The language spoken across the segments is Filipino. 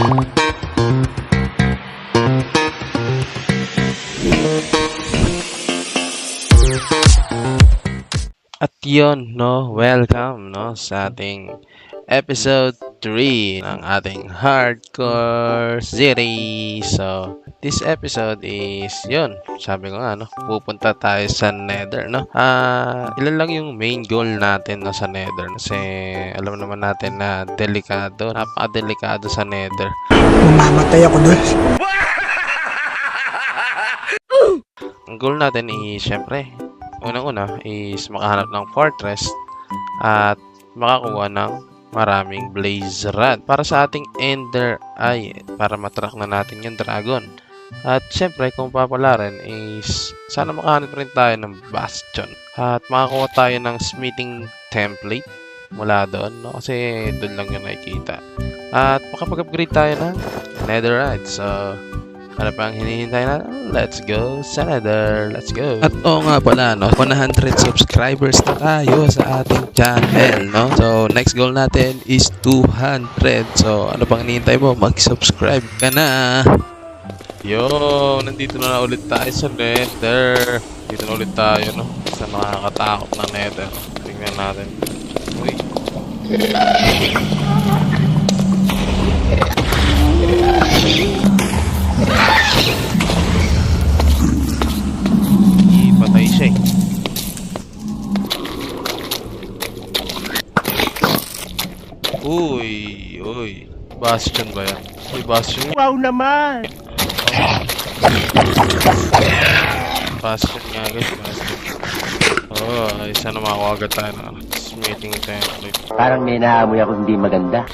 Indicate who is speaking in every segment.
Speaker 1: At yun, no, welcome, no, sa ating episode 3 ng ating hardcore series. So, this episode is, yun, sabi ko nga, no, pupunta tayo sa Nether, no. Ilan lang yung main goal natin, no, sa Nether. Kasi, alam naman natin na delikado, napaka-delikado sa Nether.
Speaker 2: Mamamatay ako doon.
Speaker 1: Ang goal natin is, syempre, unang-una is makahanap ng fortress at makakuha ng maraming blaze rod para sa ating ender eye para matrack na natin yung dragon. At syempre kung papalarin is sana makahanap rin tayo ng bastion at makakuha tayo ng smithing template mula doon, no? Kasi doon lang yung nakikita. At makapag-upgrade tayo ng netherite. So ano pa ang hinihintay na? Let's go sa Nether. Let's go. At oo nga pala, no? 100 subscribers na tayo sa ating channel, no? So, next goal natin is 200. So, ano pang hinihintay mo? Mag-subscribe ka na. Yo, nandito na ulit tayo sa Nether. Dito na ulit tayo, no? Sa nakakatakot na Nether. Tingnan natin. Uy. Patay siya eh. Uy. Bastion ba yan? Uy, Bastion.
Speaker 2: Wow naman!
Speaker 1: Bastion nga guys, Bastion. Oh, isa na makakuha agad tayo na smithing template.
Speaker 3: Parang may naamoy ako hindi maganda.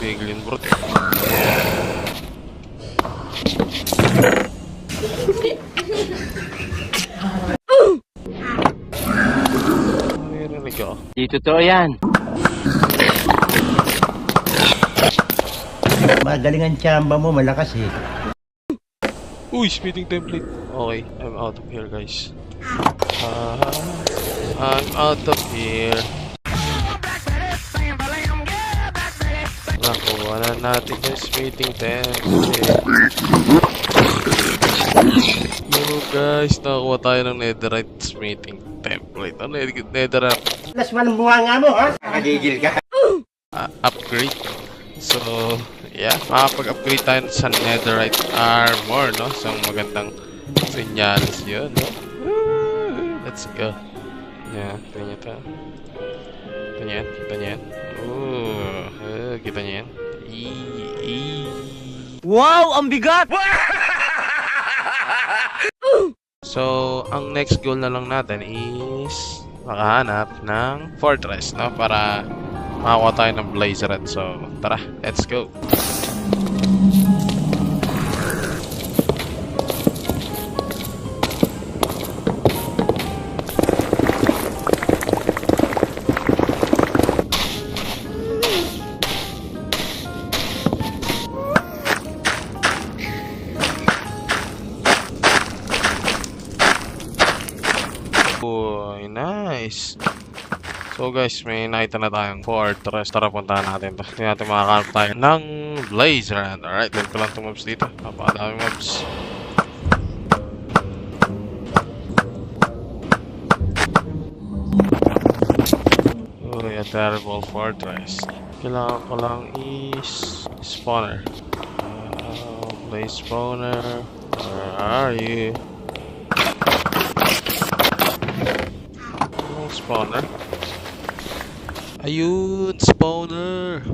Speaker 1: Piglin bro. Narinig ako.
Speaker 3: Di totoo yan. Magaling ang tsamba mo, malakas eh.
Speaker 1: Uy, smithing template. Okay, I'm out of here guys. I'm out of here. Nakuha na natin yung smithing template. Yo guys, nakakuha tayo ng netherite smithing template. Ano netherite?
Speaker 3: Las walang bunga nga mo, ha? Nakagigil ka.
Speaker 1: Upgrade. So, yeah, makapag-upgrade tayo sa netherite armor, no? So, magandang senyales yun, no? Let's go. Yeah, kita niyo ito. Kita niyo yan. Kita niyo yan.
Speaker 2: Wow! Ang bigat!
Speaker 1: So, ang next goal na lang natin is makahanap ng fortress, no? Para makakuha tayo ng blaze rod. So, tara, let's go. Uy, nice. So guys, may nakita na tayong fortress. Tara, puntahan natin to. Tingnan natin makakanap tayo ng blaze rod. Alright, dahil ko lang itong mobs dito. Napakadaming mobs. Uy, a terrible fortress. Kailangan ko lang is spawner. Blaze spawner. Where are you? Spawner. Ayun, spawner.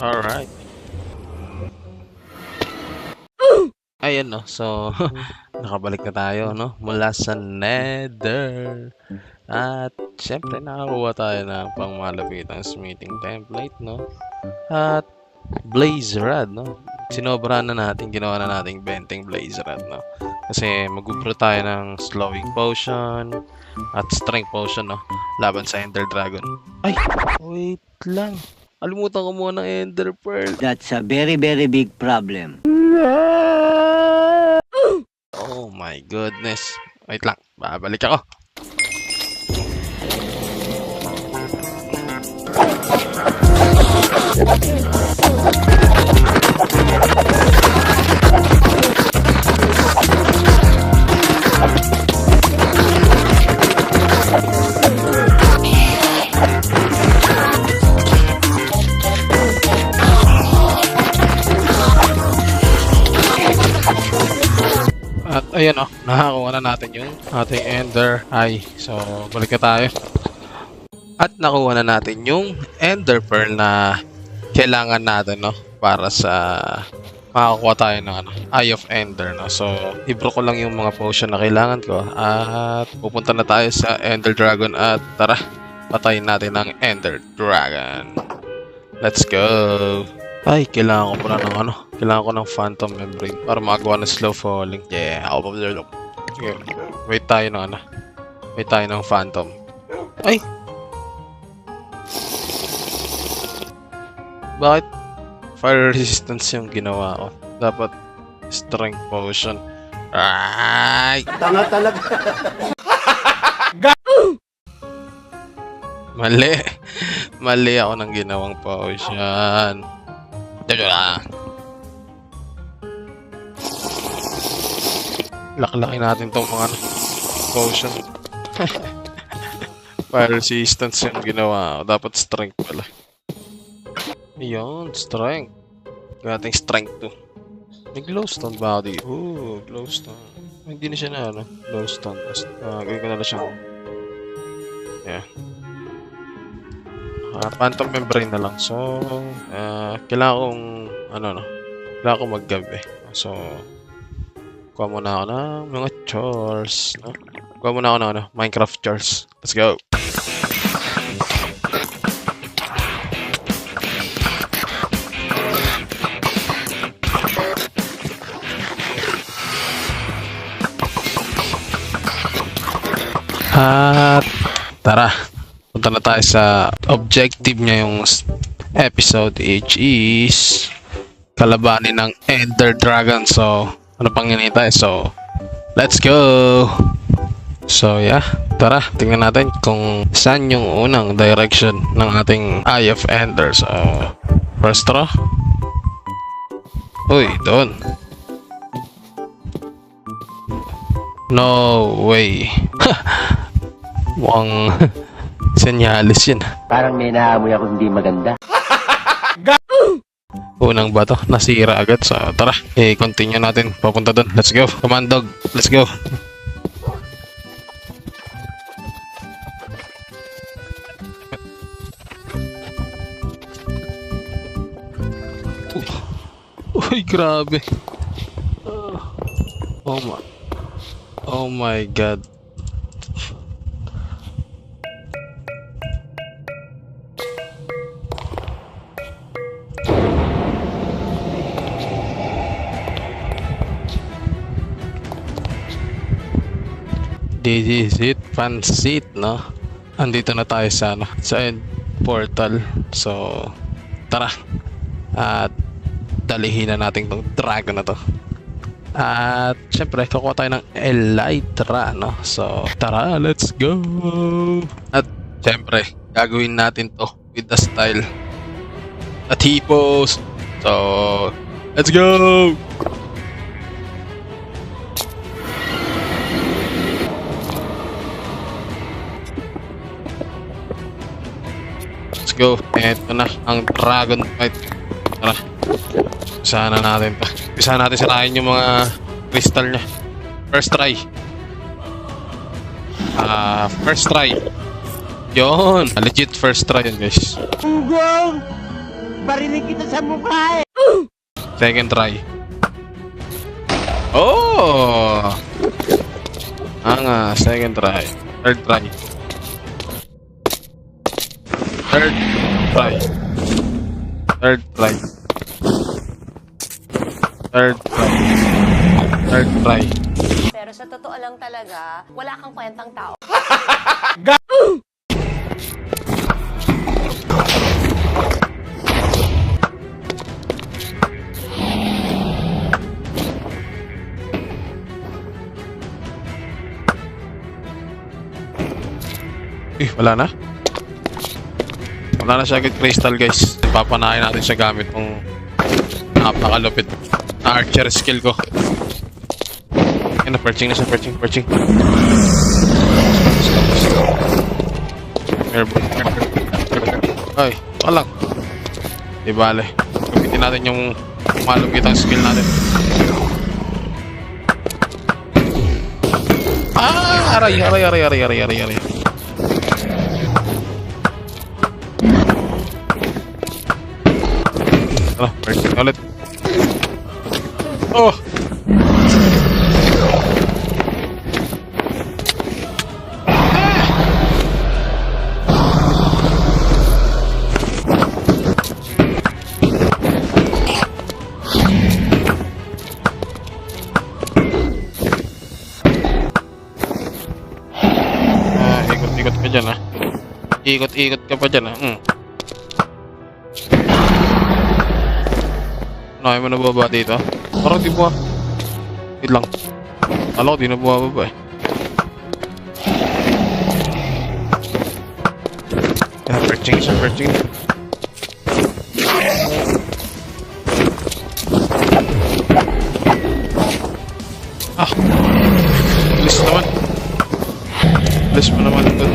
Speaker 1: Alright. Ayan, no. So, nakabalik na tayo, no? Mula sa Nether. At syempre nakakuha tayo ng pangmalapitang smithing template, no? At blaze rod, no? Sinobrahan na natin, ginawa na nating benteng blaze rod, no? Kasi mag-brew tayo ng slowing potion at strength potion, no? Laban sa Ender Dragon. Ay, wait lang. Kalimutan ko muna ng Ender Pearl.
Speaker 4: That's a very, very big problem.
Speaker 1: Oh my goodness. Wait lang, babalik ako. At ayan oh, nakakuha na natin yung ating Ender Eye. So, balik na tayo. At nakuha na natin yung Ender Pearl na kailangan natin, no? Para sa makakuha tayo ng Eye of Ender, no? So, ibro ko lang yung mga potion na kailangan ko. At pupunta na tayo sa Ender Dragon. At tara, patayin natin ang Ender Dragon. Let's go! Ay, kailangan ko pala ng kailangan ko ng Phantom Membrane para magawa ng slow falling. Yeah, sige. Wait tayo ng Wait tayo ng Phantom. Ay! Bakit fire resistance yung ginawa ko? Dapat strength potion. Ay!
Speaker 3: Tanga talaga.
Speaker 1: Mali. Mali ako ng ginawang potion. Dito na. Laklakin natin tong mga potion. Fire resistance yung ginawa ko. Dapat strength pala. Ayun, strength. Gating strength to. May glowstone body. Ooh, glowstone. Hindi na siya na glowstone. Gawin ko na lang siya. Yeah. Phantom membrane na lang. So, kailangan kong kailangan kong maggabi. So, kuha muna ako ng mga chores, no? Kuha muna ako ng Minecraft chores. Let's go. At tara. Punta na tayo sa objective niya yung episode, which is kalabanin ng Ender Dragon. So, ano pang hinihintay? So, let's go! So, yeah. Tara, tingnan natin kung saan yung unang direction ng ating Eye of Ender. So, first draw. Uy, doon. No way. Mukhang senyalis yun.
Speaker 3: Parang may naamoy ako hindi maganda.
Speaker 1: Unang bato, nasira agad. So, tara, continue natin. Papunta doon. Let's go. Come on, dog. Let's go. Uy, grabe. Oh my God. This is it, pansit, no? Andito na tayo sa end portal. So, tara. At dalihin na natin tong dragon na to. At syempre, kukuha tayo ng Elytra, no? So, tara, let's go! At syempre, gagawin natin to with the style at hipos. So, let's go! Let's go. Ito na ang dragon fight. Tara. Usahan na natin to. Usahan natin sirahin yung mga crystal niya. First try. First try. Yun. Legit first try yun, guys.
Speaker 3: Ugong! Barinig kita sa mukha eh!
Speaker 1: Second try. Oh! Second try. Third try. Third try. Third try. Third try. Third try.
Speaker 5: Pero sa totoo lang talaga, wala kang kwentang tao.
Speaker 1: Wala na. Wala na siya agad crystal, guys. Papanahin natin siya gamit ng napakalupit na archer skill ko. Ayun na, perching na siya, perching. Ay, walang. Di bale. Gamitin natin yung malupit ang skill natin. Aray. Perching ulit. Oh! Ikot-ikot ka dyan, ha? Ikot-ikot ka pa dyan, ha? Ayaw mo na baba dito? Parang di buha. Wait lang. Alam ko, di na buha baba, eh. Perching. Bilis mo naman ito.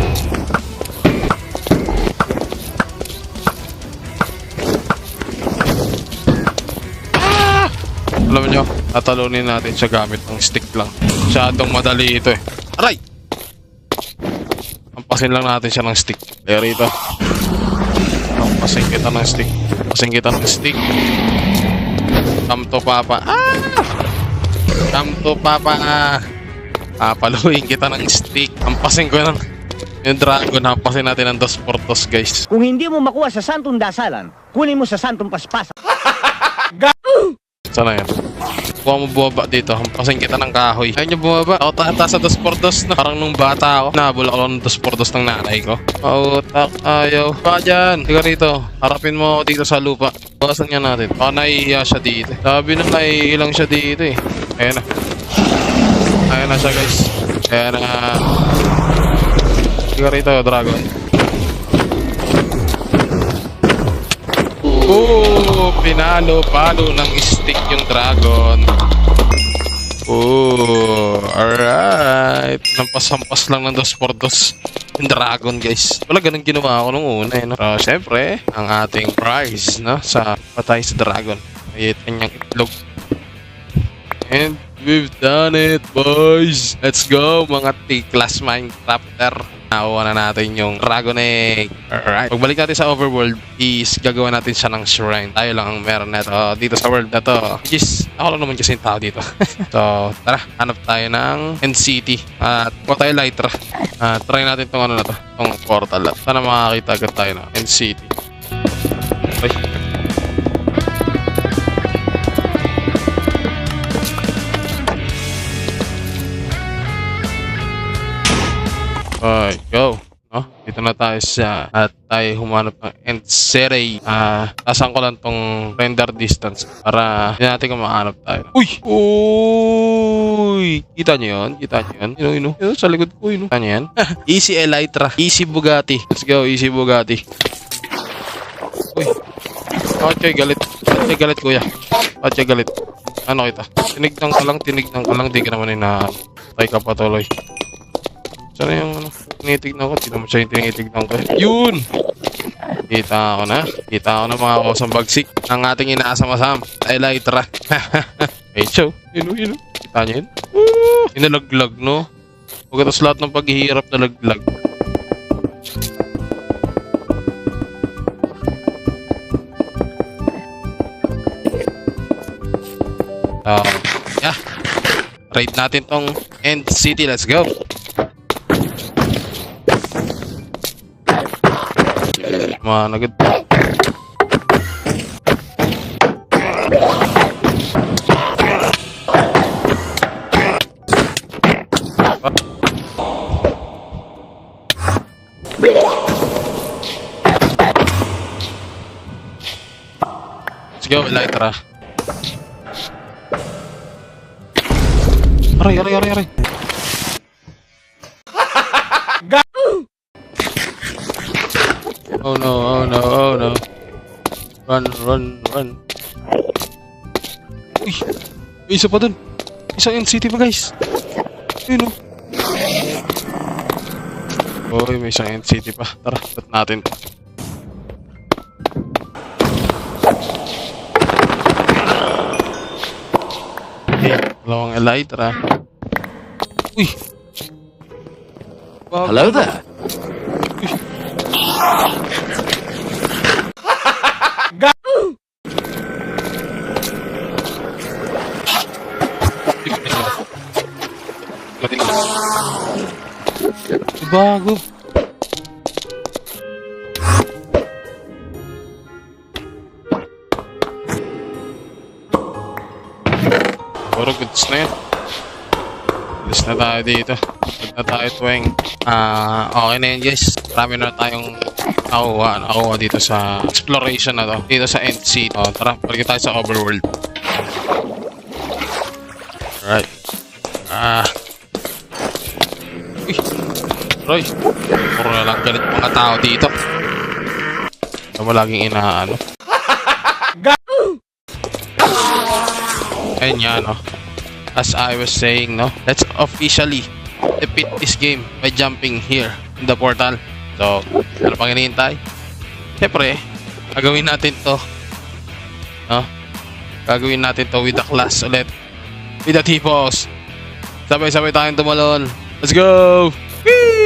Speaker 1: Alam nyo, tatalunin natin siya gamit ng stick lang. Masyadong madali ito, eh. Aray! Ampasin lang natin siya ng stick. Kaya rito. Ampasin kita ng stick. Come to papa. Come to papa. Paluin kita ng stick. Ampasin ko ng yung dragon. Ampasin natin ng 2x2, guys.
Speaker 3: Kung hindi mo makuha sa santong dasalan, kunin mo sa santong paspasan.
Speaker 1: Sana yan. Kuha mo bumaba dito. Hampasin kita ng kahoy. Ayaw nyo bumaba. Ako tata sa 2x2 na. Parang nung bata ako. Nabulak ako ng 2x2 ng nanay ko. Pautak. Ayaw. Pa dyan. Tiga rito. Harapin mo dito sa lupa. Bawasan niya natin. Baka naiiya siya dito. Sabi na naiilang siya dito, eh. Ayan na. Ayan na siya, guys. Ayan na. Tiga rito, dragon. Pinalo-palo ng stick yung dragon. Alright. Nampas-hampas lang ng 2x2 yung dragon, guys. Wala, ganun ginawa ako nung una, eh, no? So, syempre, ang ating prize, no? Sa patay sa dragon. May kanyang itlog. And we've done it, boys. Let's go, mga T-class Minecrafter. Nakuha na natin yung dragon egg. Alright. Pagbalik natin sa overworld is gagawa natin siya ng shrine. Tayo lang ang meron na ito dito sa world na to. Which is, ako lang naman kasi yung tao dito. So, tara. Hanap tayo ng End City. At kuha tayo lighter. Try natin tong ano na to. Tong portal. Sana makakita agad tayo ng End City. Okay. Alright, go. No? Dito na tayo sa at tayo humanap ng End City. Tasan ko lang tong render distance para hindi natin kung makahanap tayo. Uy! Kita nyo yun? Yun, sa likod ko, yun. Kita nyo yan? Easy Elytra. Easy Bugatti. Let's go, easy Bugatti. Uy! Okay, galit. Okay, galit, kuya. Okay, galit. Ano kita? Tinignan ka lang. Di ka naman tayo ka patuloy. Sana yung tinitignan ko, di naman siya yung tinitignan ko. Yun! Kita ako na mga kusang bagsik ng ating inaasam-asam. Elytra. Hey, show. Yun. Kita niyo yun? Inalaglag, no? Pagkatas lahat ng paghihirap na laglag. Yeah. Raid natin tong End City. Let's go. Managad. Let's go, Elytra. Aray. Oh no, oh no, oh no. Run, run, run. Uy! May isa pa dun. Isang NCT pa guys. Ayun oh. Uy, may isang NCT pa. Tara, bat natin to. Okay, dalawang Elytra. Uy! Hello there. Bago. Puro goods na yun. Alis na tayo dito. Good na tayo, Tweng. Okay na yun, guys. Marami na tayong nakuha dito sa exploration na to. Dito sa end seat. Tara, balik tayo sa overworld. Alright. Uy. Roy. Puro na lang galit mga tao dito. Ito mo laging inaano. Ayun yan, no. As I was saying, no, let's officially defeat this game by jumping here in the portal. So, ano pang hinihintay? Siyempre, gagawin natin to. No? Gagawin natin to with the class ulit. With the T-Pose. Sabay-sabay tayong tumalon. Let's go! Whee!